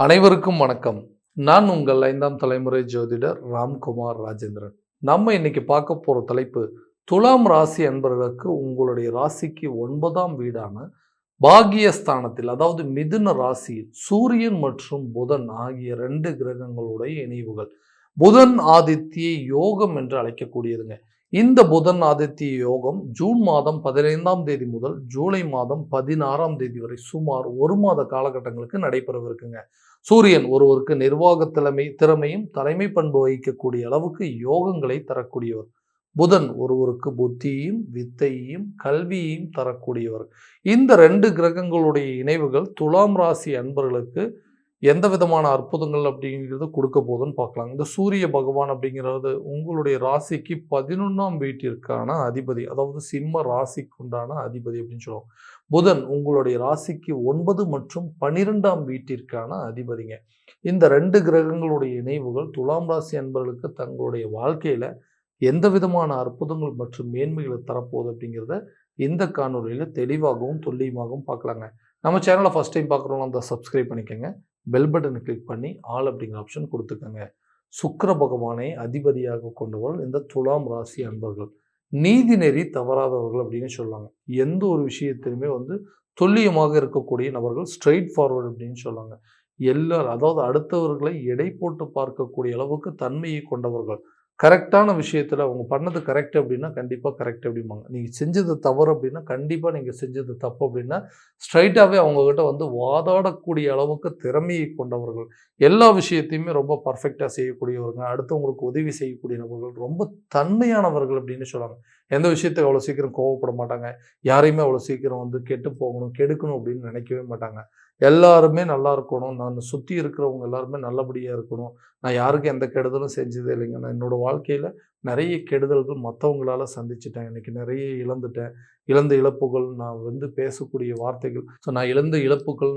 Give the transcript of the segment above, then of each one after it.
அனைவருக்கும் வணக்கம். நான் உங்கள் 5ஆம் தலைமுறை ஜோதிடர் ராம்குமார் ராஜேந்திரன். நம்ம இன்னைக்கு பார்க்க போற தலைப்பு, துலாம் ராசி அன்பர்களுக்கு உங்களுடைய ராசிக்கு 9ஆம் வீடான பாக்கியஸ்தானத்தில், அதாவது மிதுன ராசியில் சூரியன் மற்றும் புதன் ஆகிய 2 கிரகங்களுடைய இணைவுகள். புதன் ஆதித்ய யோகம் என்று அழைக்கக்கூடியதுங்க. இந்த புதன் ஆதித்ய யோகம் ஜூன் மாதம் 15ஆம் தேதி முதல் ஜூலை மாதம் 16ஆம் தேதி வரை சுமார் 1 மாத காலகட்டங்களுக்கு நடைபெறவிருக்குங்க. சூரியன் ஒருவருக்கு நிர்வாக திறமையும் தலைமை பண்பு வகிக்கக்கூடிய அளவுக்கு யோகங்களை தரக்கூடியவர். புதன் ஒருவருக்கு புத்தியையும் வித்தையையும் கல்வியையும் தரக்கூடியவர். இந்த 2 கிரகங்களுடைய இணைவுகள் துலாம் ராசி அன்பர்களுக்கு எந்த விதமான அற்புதங்கள் அப்படிங்கிறது கொடுக்க போதுன்னு பார்க்கலாம். இந்த சூரிய பகவான் அப்படிங்கிறது உங்களுடைய ராசிக்கு 11ஆம் வீட்டிற்கான அதிபதி, அதாவது சிம்ம ராசிக்கு உண்டான அதிபதி அப்படின்னு சொல்லுவோம். புதன் உங்களுடைய ராசிக்கு 9 மற்றும் 12ஆம் வீட்டிற்கான அதிபதிங்க. இந்த 2 கிரகங்களுடைய இணைவுகள் துலாம் ராசி அன்பர்களுக்கு தங்களுடைய வாழ்க்கையில எந்த விதமான அற்புதங்கள் மற்றும் மேன்மைகளை தரப்போகுது அப்படிங்கிறத இந்த காணொலியில் தெளிவாகவும் துல்லியமாகவும் பார்க்கலாங்க. நம்ம சேனலை ஃபர்ஸ்ட் டைம் பார்க்குறவங்க அந்த சப்ஸ்கிரைப் பண்ணிக்கோங்க. பெல் பட்டனை கிளிக் பண்ணி ஆல் அப்படிங்கிற ஆப்ஷன் கொடுத்துக்கோங்க. சுக்கிர பகவானை அதிபதியாக கொண்டவர்கள் இந்த துலாம் ராசி அன்பர்கள். நீதி நெறி தவறாதவர்கள் அப்படின்னு சொல்லுவாங்க. எந்த ஒரு விஷயத்திலுமே துல்லியமாக இருக்கக்கூடிய நபர்கள், ஸ்ட்ரெயிட் ஃபார்வர்டு அப்படின்னு சொல்லுவாங்க. எல்லாரும், அதாவது அடுத்தவர்களை எடை போட்டு பார்க்கக்கூடிய அளவுக்கு தன்மையை கொண்டவர்கள். கரெக்டான விஷயத்தில் அவங்க பண்ணது கரெக்ட் அப்படின்னா கண்டிப்பாக கரெக்ட் அப்படிம்பாங்க. நீங்கள் செஞ்சது தவறு அப்படின்னா கண்டிப்பாக நீங்கள் செஞ்சது தப்பு அப்படின்னா ஸ்ட்ரைட்டாகவே அவங்கக்கிட்ட வாதாடக்கூடிய அளவுக்கு திறமையை கொண்டவர்கள். எல்லா விஷயத்தையுமே ரொம்ப பர்ஃபெக்டாக செய்யக்கூடியவர்கள், அடுத்தவங்களுக்கு உதவி செய்யக்கூடிய நபர்கள், ரொம்ப தன்மையானவர்கள் அப்படின்னு சொல்லுவாங்க. எந்த விஷயத்துக்கு அவ்வளோ சீக்கிரம் கோவப்பட மாட்டாங்க. யாரையுமே அவ்வளோ சீக்கிரம் கெட்டு போகணும், கெடுக்கணும் அப்படின்னு நினைக்கவே மாட்டாங்க. எல்லாருமே நல்லா இருக்கணும், நான் சுற்றி இருக்கிறவங்க எல்லாருமே நல்லபடியாக இருக்கணும், நான் யாருக்கும் எந்த கெடுதலும் செஞ்சதே இல்லைங்க. நான் என்னோடய வாழ்க்கையில் நிறைய கெடுதல்கள் மற்றவங்களால சந்திச்சிட்டேன். இன்றைக்கி நிறைய இழந்துட்டேன். இழந்த இழப்புகள், நான் பேசக்கூடிய வார்த்தைகள், நான் இழந்த இழப்புகள்,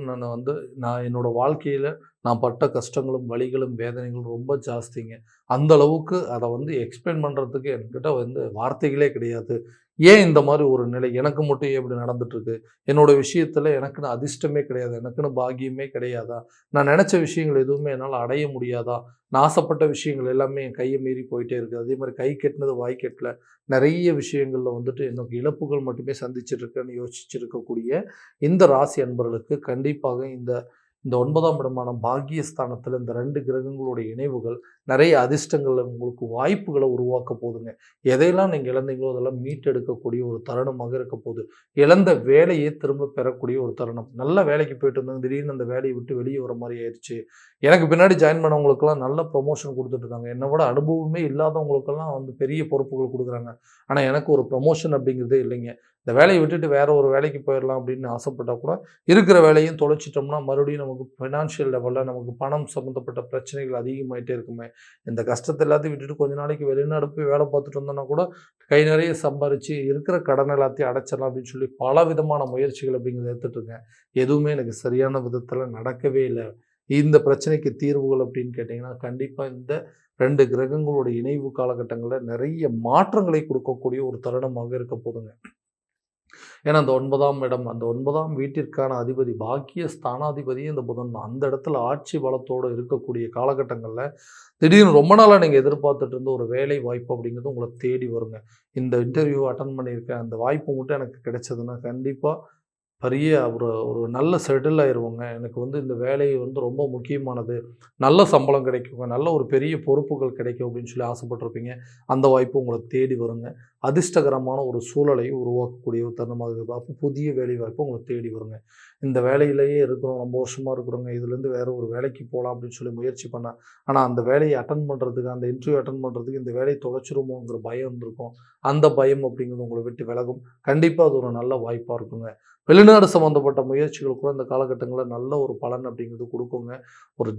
நான் என்னோடய வாழ்க்கையில் நான் பட்ட கஷ்டங்களும் வலிகளும் வேதனைகளும் ரொம்ப ஜாஸ்திங்க. அந்த அளவுக்கு அதை எக்ஸ்பிளைன் பண்ணுறதுக்கு என்கிட்ட வார்த்தைகளே கிடையாது. ஏன் இந்த மாதிரி ஒரு நிலை எனக்கு மட்டும் ஏன் இப்படி நடந்துட்டுருக்கு? என்னோடய விஷயத்தில் எனக்குன்னு அதிர்ஷ்டமே கிடையாது, எனக்குன்னு பாக்கியமே கிடையாதா? நான் நினச்ச விஷயங்கள் எதுவுமே என்னால் அடைய முடியாதா? நான் ஆசைப்பட்ட விஷயங்கள் எல்லாமே என் கையை மீறி போயிட்டே இருக்குது. அதே மாதிரி கை கெட்டினது வாய் கெட்டல. நிறைய விஷயங்களில் எனக்கு இழப்புகள் மட்டுமே சந்திச்சிட்ருக்கேன்னு யோசிச்சிருக்கக்கூடிய இந்த ராசி அன்பர்களுக்கு கண்டிப்பாக இந்த இந்த 9ஆம் இடமான பாக்கியஸ்தானத்தில் இந்த 2 கிரகங்களுடைய இணைவுகள் நிறைய அதிர்ஷ்டங்கள், உங்களுக்கு வாய்ப்புகளை உருவாக்க போதுங்க. எதையெல்லாம் நீங்கள் இழந்தீங்களோ அதெல்லாம் மீட்டெடுக்கக்கூடிய ஒரு தருணமாக இருக்க போகுது. இழந்த வேலையை திரும்ப பெறக்கூடிய ஒரு தருணம். நல்ல வேலைக்கு போயிட்டு இருந்தாங்க, திடீர்னு அந்த வேலையை விட்டு வெளியே வர மாதிரி ஆயிடுச்சு. எனக்கு பின்னாடி ஜாயின் பண்ணவங்களுக்கெல்லாம் நல்ல ப்ரொமோஷன் கொடுத்துட்டு இருக்காங்க. என்னை விட அனுபவமே இல்லாதவங்களுக்கெல்லாம் பெரிய பொறுப்புகள் கொடுக்குறாங்க. ஆனால் எனக்கு ஒரு ப்ரமோஷன் அப்படிங்கிறதே இல்லைங்க. இந்த வேலையை விட்டுட்டு வேற ஒரு வேலைக்கு போயிடலாம் அப்படின்னு ஆசைப்பட்டால் கூட இருக்கிற வேலையும் தொலைச்சிட்டோம்னா மறுபடியும் நமக்கு ஃபினான்ஷியல் லெவலில் நமக்கு பணம் சம்மந்தப்பட்ட பிரச்சனைகள் அதிகமாகிட்டே இருக்குமே. இந்த கஷ்டத்தை எல்லாத்தையும் விட்டுட்டு கொஞ்ச நாளைக்கு வெளிநாடு போய் வேலை பார்த்துட்டு வந்தோன்னா கூட கை நிறைய சம்பாரித்து இருக்கிற கடன் எல்லாத்தையும் அடைச்சிடலாம் அப்படின்னு சொல்லி பல விதமான முயற்சிகள் அப்படிங்கிறத எடுத்துகிட்டு எதுவுமே எனக்கு சரியான விதத்தில் நடக்கவே இல்லை. இந்த பிரச்சனைக்கு தீர்வுகள் அப்படின்னு கேட்டிங்கன்னா கண்டிப்பாக இந்த 2 கிரகங்களோட இணைவு காலகட்டங்களில் நிறைய மாற்றங்களை கொடுக்கக்கூடிய ஒரு தருணமாக இருக்க போதுங்க. ஏன்னா அந்த 9ஆம் இடம், அந்த 9ஆம் வீட்டிற்கான அதிபதி, பாக்கிய ஸ்தானாதிபதியே இந்த புதன் தான். அந்த இடத்துல ஆட்சி பலத்தோடு இருக்கக்கூடிய காலகட்டங்களில் திடீர்னு ரொம்ப நாளாக நீங்கள் எதிர்பார்த்துட்டு இருந்த ஒரு வேலை வாய்ப்பு அப்படிங்கிறது உங்களை தேடி வருங்க. இந்த இன்டர்வியூ அட்டன் பண்ணியிருக்கேன், அந்த வாய்ப்பு மட்டும் எனக்கு கிடைச்சதுன்னா கண்டிப்பாக பெரிய ஒரு ஒரு நல்ல செட்டில் ஆயிடுவோங்க. எனக்கு இந்த வேலை ரொம்ப முக்கியமானது, நல்ல சம்பளம் கிடைக்குங்க, நல்ல ஒரு பெரிய பொறுப்புகள் கிடைக்கும் அப்படின்னு சொல்லி ஆசைப்பட்டிருப்பீங்க. அந்த வாய்ப்பு உங்களை தேடி வருங்க. அதிர்ஷ்டகரமான ஒரு சூழலை உருவாக்கக்கூடிய ஒரு தருணமாக இருக்கும். அப்போ புதிய வேலை வாய்ப்பு உங்களை தேடி வருங்க. இந்த வேலையிலேயே இருக்கிறோம், ரொம்ப வருஷமாக இருக்கிறோங்க, இதுலேருந்து வேறு ஒரு வேலைக்கு போகலாம் அப்படின்னு சொல்லி முயற்சி பண்ணேன். ஆனால் அந்த வேலையை அட்டன் பண்ணுறதுக்கு, அந்த இன்டர்வியூ அட்டன் பண்ணுறதுக்கு இந்த வேலையை தொலைச்சிருமோங்கிற பயம் இருக்கும். அந்த பயம் அப்படிங்கிறது உங்களை விட்டு விலகும். கண்டிப்பாக அது ஒரு நல்ல வாய்ப்பாக இருக்குங்க. வெளிநாடு சம்மந்தப்பட்ட முயற்சிகள் கூட இந்த காலகட்டங்களில் நல்ல ஒரு பலன் அப்படிங்கிறது கொடுக்குங்க. ஒரு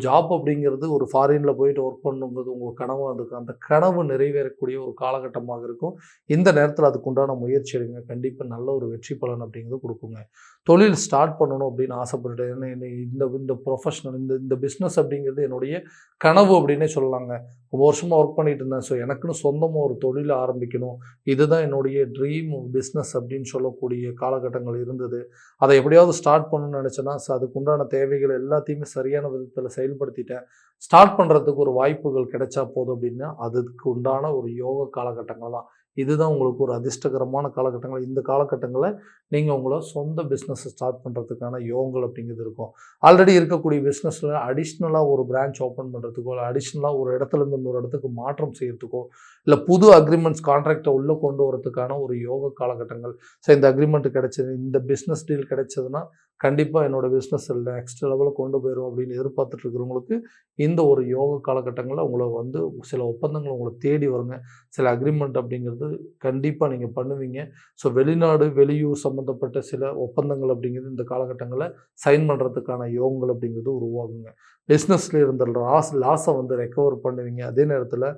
ஜாப் அப்படிங்கிறது, ஒரு ஃபாரினில் போயிட்டு ஒர்க் பண்ணுங்கிறது உங்கள் கனவாக இருக்கும். அந்த கனவு நிறைவேறக்கூடிய ஒரு காலகட்டமாக இருக்கும். இந்த நேரத்தில் அதுக்குண்டான முயற்சி எடுங்க. கண்டிப்பாக நல்ல ஒரு வெற்றி பலன் அப்படிங்கிறது கொடுக்குங்க. தொழில் ஸ்டார்ட் பண்ணணும் அப்படின்னு ஆசைப்பட்டுட்டேன். ஏன்னா இந்த இந்த ப்ரொஃபஷனல் இந்த பிஸ்னஸ் அப்படிங்கிறது என்னுடைய கனவு அப்படின்னே சொல்லலாங்க. ரொம்ப வருஷமாக ஒர்க் பண்ணிட்டு இருந்தேன். ஸோ எனக்குன்னு சொந்தமாக ஒரு தொழில் ஆரம்பிக்கணும். இதுதான் என்னுடைய ட்ரீம் பிஸ்னஸ் அப்படின்னு சொல்லக்கூடிய காலகட்டங்கள் இருந்தது. அதை எப்படியாவது ஸ்டார்ட் பண்ணணும்னு நினச்சேன்னா, அதுக்கு உண்டான தேவைகள் எல்லாத்தையுமே சரியான விதத்தில் செயல்படுத்திட்டேன். ஸ்டார்ட் பண்ணுறதுக்கு ஒரு வாய்ப்புகள் கிடைச்சா போதும் அப்படின்னா, அதுக்கு உண்டான ஒரு யோக காலகட்டங்கள் தான். இதுதான் உங்களுக்கு ஒரு அதிர்ஷ்டகரமான காலகட்டங்கள். இந்த காலகட்டங்கள்ல நீங்க உங்கள சொந்த பிசினஸ் ஸ்டார்ட் பண்றதுக்கான யோகங்கள் அப்படிங்கிறது இருக்கும். ஆல்ரெடி இருக்கக்கூடிய பிசினஸ்ல அடிஷனலா ஒரு பிரான்ச் ஓப்பன் பண்றதுக்கோ, இல்ல அடிஷனலா ஒரு இடத்துல இருந்து இன்னொரு இடத்துக்கு மாற்றம் செய்யறதுக்கோ, இல்ல புது அக்ரீமெண்ட்ஸ் கான்ட்ராக்ட்ட உள்ள கொண்டு வரதுக்கான ஒரு யோக காலகட்டங்கள். ஸோ இந்த அக்ரீமெண்ட் கிடைச்சது, இந்த பிசினஸ் டீல் கிடைச்சதுன்னா, கண்டிப்பா என்னோட பிசினஸ் நெக்ஸ்ட் லெவலுக்கு கொண்டு போயிரும் அப்படின்னு எதிர்பார்த்துட்டு இருக்கிறவங்களுக்கு, இந்த ஒரு யோக காலகட்டங்கள்ல உங்கள வந்து சில ஒப்பந்தங்கள் உங்கள தேடி வருங்க. சில அக்ரீமெண்ட் அப்படிங்கிறது கண்டிப்பா நீங்க பண்ணுவீங்க. ஸோ வெளிநாடு, வெளியூர் சம்மந்தப்பட்ட சில ஒப்பந்தங்கள் அப்படிங்கிறது இந்த காலகட்டங்கள்ல சைன் பண்ணுறதுக்கான யோகங்கள் அப்படிங்கிறது உருவாகுங்க. பிஸ்னஸில் இருந்த லாஸை வந்து ரெக்கவர் பண்ணுவீங்க. அதே நேரத்தில்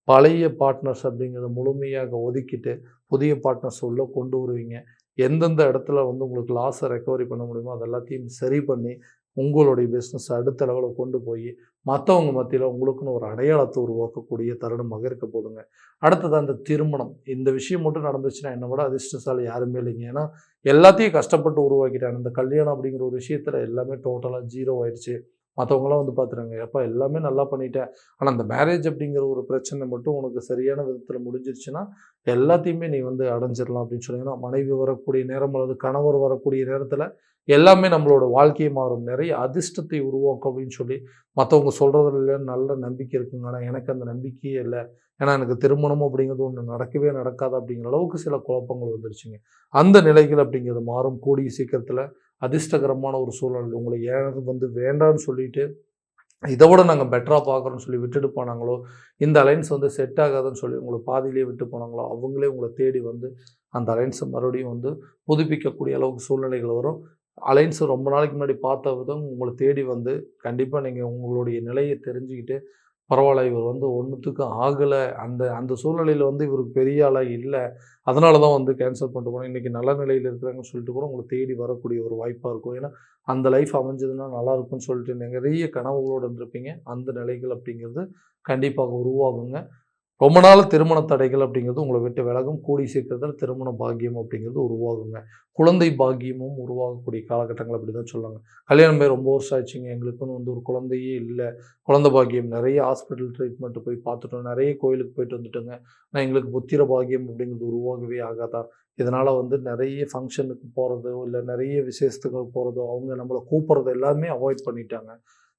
பழைய பார்ட்னர்ஸ் அப்படிங்கிறத முழுமையாக ஒதுக்கிட்டு புதிய பார்ட்னர்ஸ் உள்ள கொண்டு வருவீங்க. எந்தெந்த இடத்துல வந்து உங்களுக்கு லாஸை ரெக்கவரி பண்ண முடியுமோ அது எல்லாத்தையும் சரி பண்ணி உங்களுடைய பிஸ்னஸ் அடுத்த லெவலில் கொண்டு போய் மற்றவங்க மத்தியில் உங்களுக்குன்னு ஒரு அடையாளத்தை உருவாக்கக்கூடிய தருணமாக இருக்க போதுங்க. அடுத்தது அந்த திருமணம். இந்த விஷயம் மட்டும் நடந்துச்சுன்னா என்னை விட அதிர்ஷ்டசாலி யாருமே இல்லைங்க. ஏன்னா எல்லாத்தையும் கஷ்டப்பட்டு உருவாக்கிட்டாங்க. இந்த கல்யாணம் அப்படிங்கிற ஒரு விஷயத்தில் எல்லாமே டோட்டலாக ஜீரோ ஆயிடுச்சு. மற்றவங்களாம் வந்து பார்த்துறாங்க, எப்பா எல்லாமே நல்லா பண்ணிட்டேன், ஆனால் அந்த மேரேஜ் அப்படிங்கிற ஒரு பிரச்சனை மட்டும் உனக்கு சரியான விதத்தில் முடிஞ்சிருச்சுன்னா எல்லாத்தையுமே நீ வந்து அடைஞ்சிடலாம் அப்படின்னு சொன்னீங்கன்னா, மனைவி வரக்கூடிய நேரம் அல்லது கணவர் வரக்கூடிய நேரத்தில் எல்லாமே நம்மளோட வாழ்க்கையை மாறும். நிறைய அதிர்ஷ்டத்தை உருவாக்கும் அப்படின்னு சொல்லி மற்றவங்க சொல்கிறதுல நல்ல நம்பிக்கை இருக்குங்க. ஆனால் எனக்கு அந்த நம்பிக்கையே இல்லை. ஏன்னா எனக்கு திருமணம் அப்படிங்கிறது ஒன்று நடக்கவே நடக்காது அப்படிங்கிற அளவுக்கு சில குழப்பங்கள் வந்துருச்சுங்க. அந்த நிலைகள் அப்படிங்கிறது மாறும் கூடிய சீக்கிரத்தில். அதிர்ஷ்டகரமான ஒரு சூழல் உங்களை ஏன் வந்து வேண்டான்னு சொல்லிட்டு இதை விட நாங்கள் பெட்டராக பார்க்குறோன்னு சொல்லி விட்டுட்டு போனாங்களோ, இந்த அலைன்ஸ் வந்து செட் ஆகாதுன்னு சொல்லி உங்களை பாதியிலேயே விட்டு போனாங்களோ, அவங்களே உங்களை தேடி வந்து அந்த அலைன்ஸை மறுபடியும் வந்து புதுப்பிக்கக்கூடிய அளவுக்கு சூழ்நிலைகள் வரும். அலைன்ஸ் ரொம்ப நாளைக்கு முன்னாடி பார்த்த விதம் உங்களை தேடி வந்து கண்டிப்பாக நீங்கள் உங்களுடைய நிலையை தெரிஞ்சுக்கிட்டு, பரவாயில்ல இவர் வந்து ஒன்றுத்துக்கும் ஆகலை, அந்த அந்த சூழ்நிலையில் வந்து இவருக்கு பெரிய ஆளாக இல்லை, அதனால தான் வந்து கேன்சல் பண்ணிட்டு போனோம், இன்றைக்கி நல்ல நிலையில் இருக்கிறாங்கன்னு சொல்லிட்டு கூட உங்களை தேடி வரக்கூடிய ஒரு வாய்ப்பாக இருக்கும். ஏன்னா அந்த லைஃப் அமைஞ்சதுன்னா நல்லாயிருக்கும்னு சொல்லிட்டு நிறைய கனவுகளோடு இருந்திருப்பீங்க. அந்த நிலைகள் அப்படிங்கிறது கண்டிப்பாக உருவாகுங்க. ரொம்ப நாள் திருமண தடைகள் அப்படிங்கிறது உங்களை விட்டு விலகும். கூடிய சீக்கிரத்தில் திருமண பாக்கியம் அப்படிங்கிறது உருவாகுங்க. குழந்தை பாக்கியமும் உருவாகக்கூடிய காலகட்டங்கள் அப்படி தான் சொல்லுவாங்க. கல்யாணம் போய் ரொம்ப வருஷம் ஆச்சுங்க, எங்களுக்குன்னு வந்து ஒரு குழந்தையே இல்லை, குழந்தை பாக்கியம் நிறைய ஹாஸ்பிட்டல் ட்ரீட்மெண்ட்டு போய் பார்த்துட்டோம், நிறைய கோயிலுக்கு போயிட்டு வந்துட்டோங்க, ஆனால் எங்களுக்கு புத்திர பாக்கியம் அப்படிங்கிறது உருவாகவே ஆகாதா? இதனால் வந்து நிறைய ஃபங்க்ஷனுக்கு போகிறதோ இல்லை நிறைய விசேஷத்துக்கு போகிறதோ அவங்க நம்மளை கூப்பிட்றது எல்லாமே அவாய்ட் பண்ணிட்டாங்க.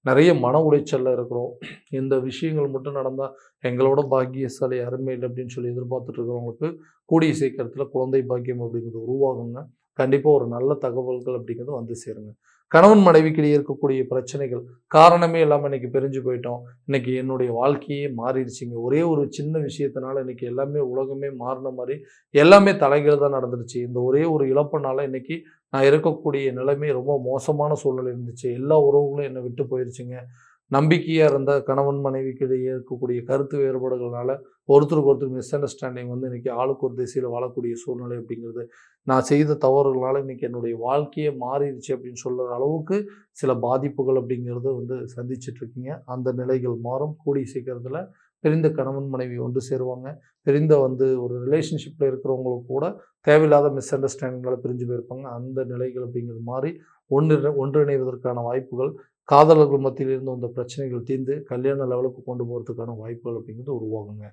நிறைய மன உளைச்சலில் இருக்கிறோம். இந்த விஷயங்கள் மட்டும் நடந்தால் எங்களோட பாக்கியசாலி யாருமே இல்லை அப்படின்னு சொல்லி எதிர்பார்த்துட்டு இருக்கிறவங்களுக்கு கூடிய சீக்கிரத்தில் குழந்தை பாக்கியம் அப்படிங்கிறது உருவாகுங்க. கண்டிப்பாக ஒரு நல்ல தகவல்கள் அப்படிங்கிறது வந்து சேருங்க. கணவன் மனைவிக்கிடையே இருக்கக்கூடிய பிரச்சனைகள் காரணமே இல்லாமல் இன்னைக்கு பிரிஞ்சு போயிட்டோம், இன்னைக்கு என்னுடைய வாழ்க்கையே மாறிடுச்சுங்க, ஒரே ஒரு சின்ன விஷயத்தினால இன்னைக்கு எல்லாமே உலகமே மாறின மாதிரி எல்லாமே தலைகீழ் தான் நடந்துருச்சு, இந்த ஒரே ஒரு இழப்புனால இன்னைக்கு நான் இருக்கக்கூடிய நிலைமை ரொம்ப மோசமான சூழ்நிலை இருந்துச்சு, எல்லா உறவுகளும் என்னை விட்டு போயிருச்சுங்க, நம்பிக்கையாக இருந்த கணவன் மனைவிக்கு இடையே இருக்கக்கூடிய கருத்து வேறுபாடுகள்னால ஒருத்தருக்கு ஒருத்தர் மிஸ் அண்டர்ஸ்டாண்டிங் வந்து இன்றைக்கி ஆளுக்கு ஒரு திசையில் வாழக்கூடிய சூழ்நிலை அப்படிங்கிறது, நான் செய்த தவறுகளால் இன்றைக்கி என்னுடைய வாழ்க்கையே மாறிடுச்சு அப்படின்னு சொல்கிற அளவுக்கு சில பாதிப்புகள் அப்படிங்கிறது வந்து சந்திச்சிட்ருக்கீங்க. அந்த நிலைகள் மாறும். கூடிய சீக்கிரத்தில் பிரிந்த கணவன் மனைவி ஒன்று சேருவாங்க. பிரிந்த வந்து ஒரு ரிலேஷன்ஷிப்பில் இருக்கிறவங்களுக்கு கூட தேவையில்லாத மிஸ் அண்டர்ஸ்டாண்டிங்கால் பிரிஞ்சு போயிருப்பாங்க. அந்த நிலைகள் அப்படிங்கிறது மாறி ஒன்றிணைவதற்கான வாய்ப்புகள், காதலர்கள் மத்தியில் இருந்து வந்த பிரச்சனைகள் தீர்ந்து கல்யாண லெவலுக்கு கொண்டு போகிறதுக்கான வாய்ப்புகள் அப்படிங்கிறது உருவாகுங்க.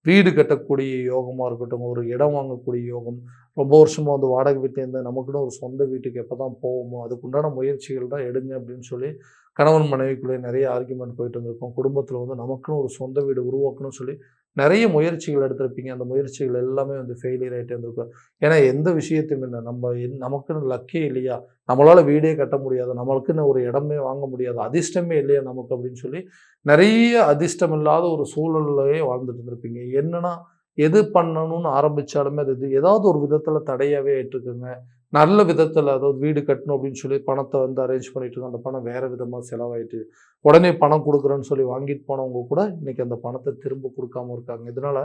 வீடு கட்டக்கூடிய யோகமாக இருக்கட்டும், ஒரு இடம் வாங்கக்கூடிய யோகம், ரொம்ப வருஷமாக வந்து வாடகை வீட்டில் இருந்தால் நமக்குன்னு ஒரு சொந்த வீட்டுக்கு எப்போ தான் போவோமோ அதுக்குண்டான முயற்சிகள் தான் எடுங்க அப்படின்னு சொல்லி கணவன் மனைவிக்குள்ளே நிறைய ஆர்கியூமெண்ட் போயிட்டு இருந்திருக்கும். குடும்பத்தில் வந்து நமக்குன்னு ஒரு சொந்த வீடு உருவாக்கணும்னு சொல்லி நிறைய முயற்சிகள் எடுத்திருப்பீங்க. அந்த முயற்சிகள் எல்லாமே வந்து ஃபெயிலியர் ஆகிட்டே இருந்திருக்கும். ஏன்னா எந்த விஷயத்தையும் இல்லை, நமக்குன்னு லக்கே இல்லையா, நம்மளால் வீடே கட்ட முடியாது, நம்மளுக்குன்னு ஒரு இடமே வாங்க முடியாது, அதிர்ஷ்டமே இல்லையா நமக்கு அப்படின்னு சொல்லி நிறைய அதிர்ஷ்டம் இல்லாத ஒரு சூழல்லையே வாழ்ந்துட்டு இருந்திருப்பீங்க. என்னன்னா எது பண்ணணும்னு ஆரம்பித்தாலுமே அது ஏதாவது ஒரு விதத்தில் தடையாகவே ஆயிட்டுருக்குங்க. நல்ல விதத்தில் அதாவது வீடு கட்டணும் அப்படின்னு சொல்லி பணத்தை வந்து அரேஞ்ச் பண்ணிட்டு இருக்கோம், அந்த பணம் வேறு விதமாக செலவாயிட்டு, உடனே பணம் கொடுக்குறேன்னு சொல்லி வாங்கிட்டு போனவங்க கூட இன்றைக்கி அந்த பணத்தை திரும்ப கொடுக்காம இருக்காங்க. இதனால்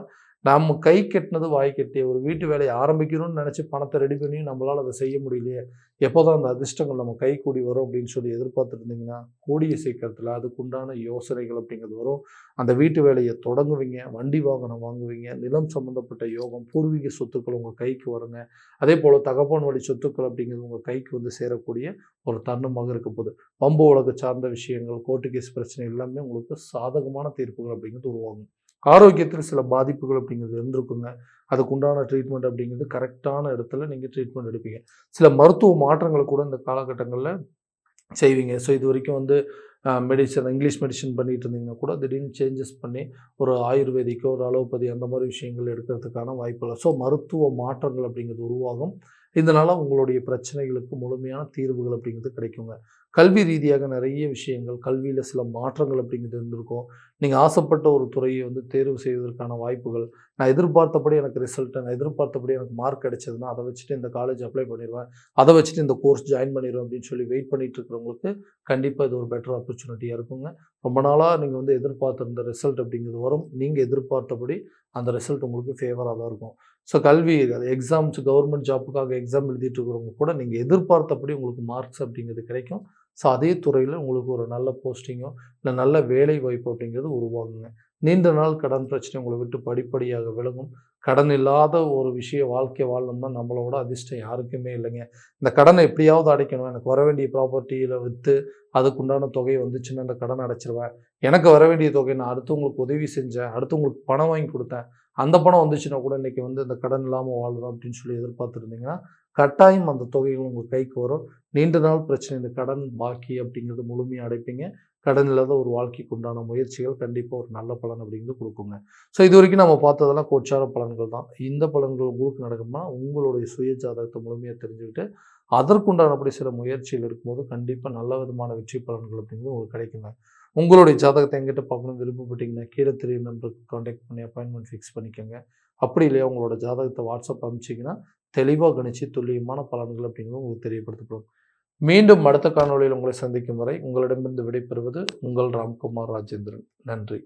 நம்ம கை கெட்டினது வாய் கெட்டிய ஒரு வீட்டு வேலையை ஆரம்பிக்கணும்னு நினச்சி பணத்தை ரெடி பண்ணி நம்மளால் அதை செய்ய முடியலையே, எப்போதான் அந்த அதிர்ஷ்டங்கள் நம்ம கை கூடி வரும் அப்படின்னு சொல்லி எதிர்பார்த்துருந்தீங்கன்னா, கூடிய சீக்கிரத்தில் அதுக்குண்டான யோசனைகள் அப்படிங்கிறது வரும். அந்த வீட்டு வேலையை தொடங்குவீங்க, வண்டி வாகனம் வாங்குவீங்க, நிலம் சம்மந்தப்பட்ட யோகம், பூர்வீக சொத்துக்கள் உங்கள் கைக்கு வருங்க. அதே போல் தகப்பன் வழி சொத்துக்கள் அப்படிங்கிறது உங்கள் கைக்கு வந்து சேரக்கூடிய ஒரு தருணமாக இருக்க போகுது. வம்பு உலக சார்ந்த விஷயங்கள், கோர்ட்டு கேஸ் பிரச்சனை எல்லாமே உங்களுக்கு சாதகமான தீர்ப்புகள் அப்படிங்கிறது உருவாகும். ஆரோக்கியத்தில் சில பாதிப்புகள் அப்படிங்கிறது இருந்திருக்குங்க. அதுக்குண்டான ட்ரீட்மெண்ட் அப்படிங்கிறது கரெக்டான இடத்துல நீங்கள் ட்ரீட்மெண்ட் எடுப்பீங்க. சில மருத்துவ மாற்றங்களை கூட இந்த காலகட்டங்களில் செய்வீங்க. ஸோ இது வரைக்கும் வந்து இங்கிலீஷ் மெடிசன் பண்ணிட்டு இருந்தீங்கன்னா கூட திடீர்னு சேஞ்சஸ் பண்ணி ஒரு ஆயுர்வேதிக்கோ, ஒரு அலோபதி அந்த மாதிரி விஷயங்கள் எடுக்கிறதுக்கான வாய்ப்புகள். ஸோ மருத்துவ மாற்றங்கள் அப்படிங்கிறது உருவாகும். இதனால் உங்களுடைய பிரச்சனைகளுக்கு முழுமையான தீர்வுகள் அப்படிங்கிறது கிடைக்குங்க. கல்வி ரீதியாக நிறைய விஷயங்கள், கல்வியில் சில மாற்றங்கள் அப்படிங்கிறது இருந்திருக்கும். நீங்கள் ஆசைப்பட்ட ஒரு துறையை வந்து தேர்வு செய்வதற்கான வாய்ப்புகள், நான் எதிர்பார்த்தபடி எனக்கு ரிசல்ட்டு, நான் எதிர்பார்த்தபடி எனக்கு மார்க் கிடைச்சதுன்னா அதை வச்சுட்டு இந்த காலேஜ் அப்ளை பண்ணிடுவேன், அதை வச்சுட்டு இந்த கோர்ஸ் ஜாயின் பண்ணிடுவேன் அப்படின்னு சொல்லி வெயிட் பண்ணிட்டு இருக்கிறவங்களுக்கு கண்டிப்பாக இது ஒரு பெட்டர் ஆப்பர்ச்சுனிட்டியாக இருக்குங்க. ரொம்ப நாளாக நீங்கள் வந்து எதிர்பார்த்திருந்த ரிசல்ட் அப்படிங்கிறது வரும். நீங்கள் எதிர்பார்த்தபடி அந்த ரிசல்ட் உங்களுக்கு ஃபேவராக தான் இருக்கும். ஸோ கல்வி எக்ஸாம்ஸ், கவர்மெண்ட் ஜாப்புக்காக எக்ஸாம் எழுதிட்டு இருக்கிறவங்க கூட நீங்கள் எதிர்பார்த்தபடி உங்களுக்கு மார்க்ஸ் அப்படிங்கிறது கிடைக்கும். ஸோ அதே துறையில் உங்களுக்கு ஒரு நல்ல போஸ்டிங்கோ இல்லை நல்ல வேலை வாய்ப்பு அப்படிங்கிறது உருவாகுங்க. நீண்ட நாள் கடன் பிரச்சனை உங்களை விட்டு படிப்படியாக விலகும். கடன் இல்லாத ஒரு வாழ்க்கை வாழணும்னா நம்மளோட அதிர்ஷ்டம் யாருக்குமே இல்லைங்க. இந்த கடனை எப்படியாவது அடைக்கணும், எனக்கு வர வேண்டிய ப்ராப்பர்ட்டியில் விற்று அதுக்குண்டான தொகை வந்துச்சுன்னா அந்த கடனை அடைச்சிருவேன், எனக்கு வர வேண்டிய தொகை நான் அடுத்தவங்களுக்கு உதவி செஞ்சேன், அடுத்தவங்களுக்கு பணம் வாங்கி கொடுத்தேன், அந்த பணம் வந்துச்சுன்னா கூட இன்றைக்கி வந்து இந்த கடன் இல்லாமல் வாழ்றோம் அப்படின்னு சொல்லி எதிர்பார்த்துருந்தீங்கன்னா கட்டாயம் அந்த தொகைகள் உங்கள் கைக்கு வரும். நீண்ட நாள் பிரச்சனை இந்த கடன் பாக்கி அப்படிங்கிறது முழுமையாக அடைப்பீங்க. கடன் இல்லாத ஒரு வாழ்க்கைக்கு உண்டான முயற்சிகள் கண்டிப்பாக ஒரு நல்ல பலன் அப்படிங்கிறது கொடுக்குங்க. ஸோ இது வரைக்கும் நம்ம பார்த்ததெல்லாம் கோச்சார பலன்கள் தான். இந்த பலன்கள் உங்களுக்கு நடக்கும்னா உங்களுடைய சுய ஜாதகத்தை முழுமையாக தெரிஞ்சுக்கிட்டு அதற்குண்டானபடி சில முயற்சிகள் இருக்கும்போது கண்டிப்பாக நல்ல விதமான வெற்றி பலன்கள் அப்படிங்கிறது உங்களுக்கு கிடைக்குங்க. உங்களுடைய ஜாதகத்தை எங்கிட்ட பார்க்கணும் விருப்பப்பட்டீங்கன்னா கீழே தெரியும் நம்பருக்கு கான்டாக்ட் பண்ணி அப்பாயின்மெண்ட் ஃபிக்ஸ் பண்ணிக்கோங்க. அப்படி இல்லையா உங்களோட ஜாதகத்தை வாட்ஸ்அப் அனுப்பிச்சிங்கன்னா தெளிவாக கணிச்சு துல்லியமான பலன்கள் அப்படிங்கிறது உங்களுக்கு தெரியப்படுத்தப்படும். மீண்டும் அடுத்த காணொளியில் உங்களை சந்திக்கும் வரை உங்களிடமிருந்து விடைபெறுவது உங்கள் ராம்குமார் ராஜேந்திரன். நன்றி.